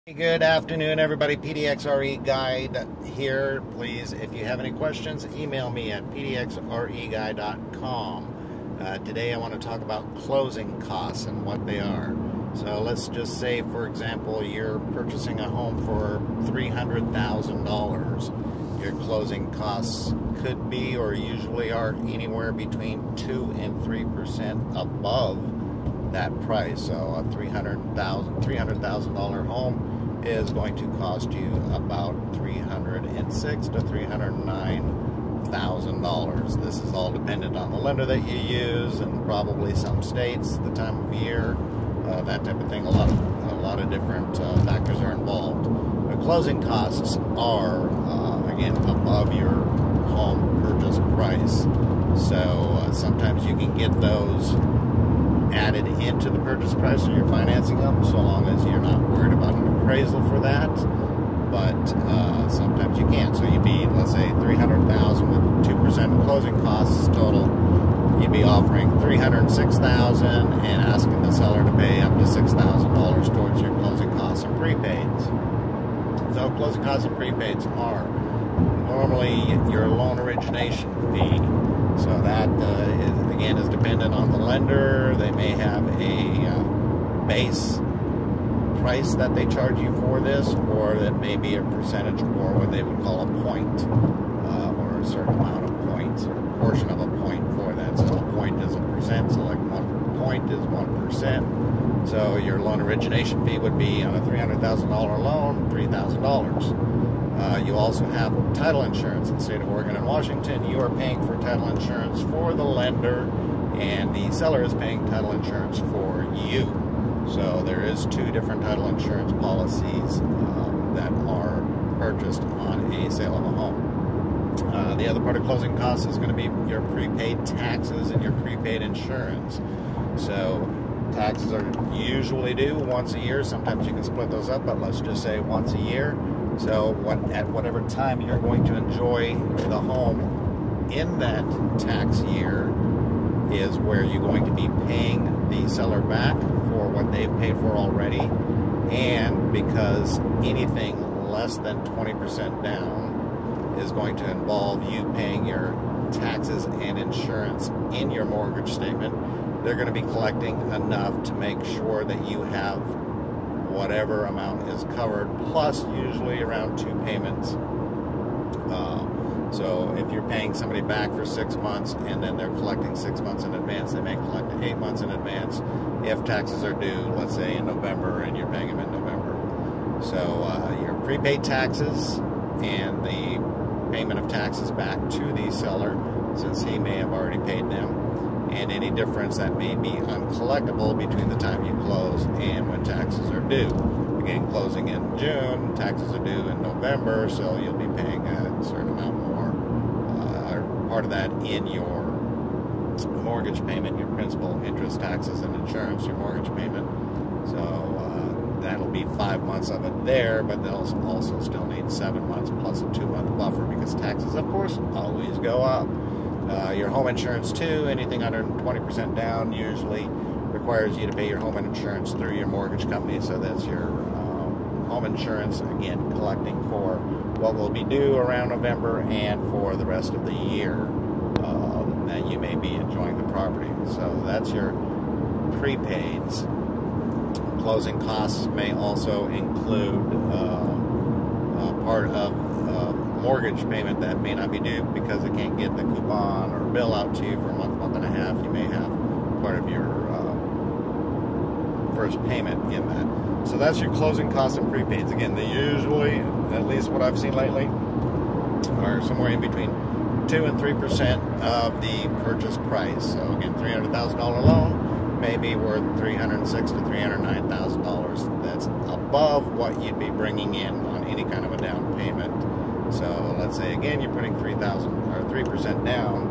Good afternoon, everybody. PDXRE Guide here. Please, if you have any questions, email me at pdxreguide.com. Today I want to talk about closing costs and what they are. So let's just say, for example, you're purchasing a home for $300,000. Your closing costs could be, or usually are, anywhere between 2 and 3% above that price. So a $300,000 home is going to cost you about $306,000 to $309,000. This is all dependent on the lender that you use and probably some states, the time of year, that type of thing. A lot of different factors are involved. The closing costs are again above your home purchase price. So sometimes you can get those added into the purchase price when you're financing them, so long as you're not worried about an appraisal for that. But sometimes you can't. So you'd be, let's say, $300,000 with 2% closing costs total. You'd be offering $306,000 and asking the seller to pay up to $6,000 towards your closing costs and prepaids. So closing costs and prepaids are normally your loan origination fee. So that is dependent on the lender. They may have a base price that they charge you for this, or that may be a percentage, or what they would call a point, or a certain amount of points, or a portion of a point for that. So a point is a percent, so like 1 point is 1%. So your loan origination fee would be on a $300,000 loan, $3,000. You also have title insurance. In the state of Oregon and Washington, you are paying for title insurance for the lender, and the seller is paying title insurance for you. So there is 2 different title insurance policies that are purchased on a sale of a home. The other part of closing costs is going to be your prepaid taxes and your prepaid insurance. So taxes are usually due once a year. Sometimes you can split those up, but let's just say once a year. So at whatever time you're going to enjoy the home in that tax year is where you're going to be paying the seller back for what they've paid for already. And because anything less than 20% down is going to involve you paying your taxes and insurance in your mortgage statement, they're going to be collecting enough to make sure that you have whatever amount is covered, plus usually around 2 payments. So if you're paying somebody back for 6 months and then they're collecting 6 months in advance, they may collect 8 months in advance if taxes are due, let's say in November, and you're paying them in November. So your prepaid taxes and the payment of taxes back to the seller, since he may have already paid them, and any difference that may be uncollectible between the time you close and when taxes are due. Again, closing in June, taxes are due in November, so you'll be paying a certain amount more, or part of that in your mortgage payment, your principal, interest, taxes, and insurance, your mortgage payment. So that'll be 5 months of it there, but they'll also still need 7 months plus a 2-month buffer, because taxes, of course, always go up. Your home insurance too, anything under 20% down usually requires you to pay your home insurance through your mortgage company. So that's your home insurance, again, collecting for what will be due around November and for the rest of the year that you may be enjoying the property. So that's your prepaids. Closing costs may also include part of mortgage payment that may not be due because they can't get the coupon or bill out to you for a month and a half. You may have part of your first payment in that. So that's your closing costs and prepaids. Again, they usually, at least what I've seen lately, are somewhere in between 2 and 3% of the purchase price. So again, $300,000 loan may be worth $306,000 to $309,000. That's above what you'd be bringing in on any kind of a down payment. So let's say again you're putting 3% down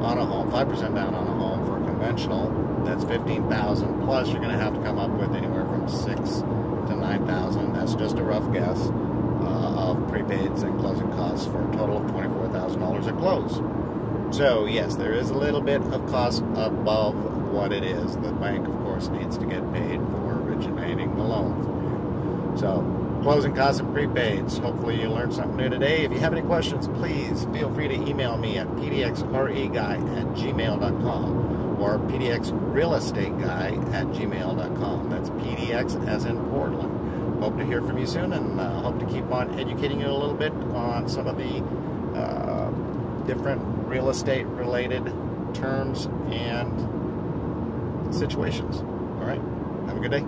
on a home, 5% down on a home for conventional. That's $15,000, plus you're going to have to come up with anywhere from $6,000 to $9,000. That's just a rough guess of prepaids and closing costs for a total of $24,000 at close. So yes, there is a little bit of cost above what it is. The bank, of course, needs to get paid for originating the loan for you. So closing costs and prepaids. Hopefully you learned something new today. If you have any questions, please feel free to email me at pdxreguy@gmail.com or pdxrealestateguy@gmail.com. That's PDX as in Portland. Hope to hear from you soon, and hope to keep on educating you a little bit on some of the different real estate related terms and situations. All right, have a good day.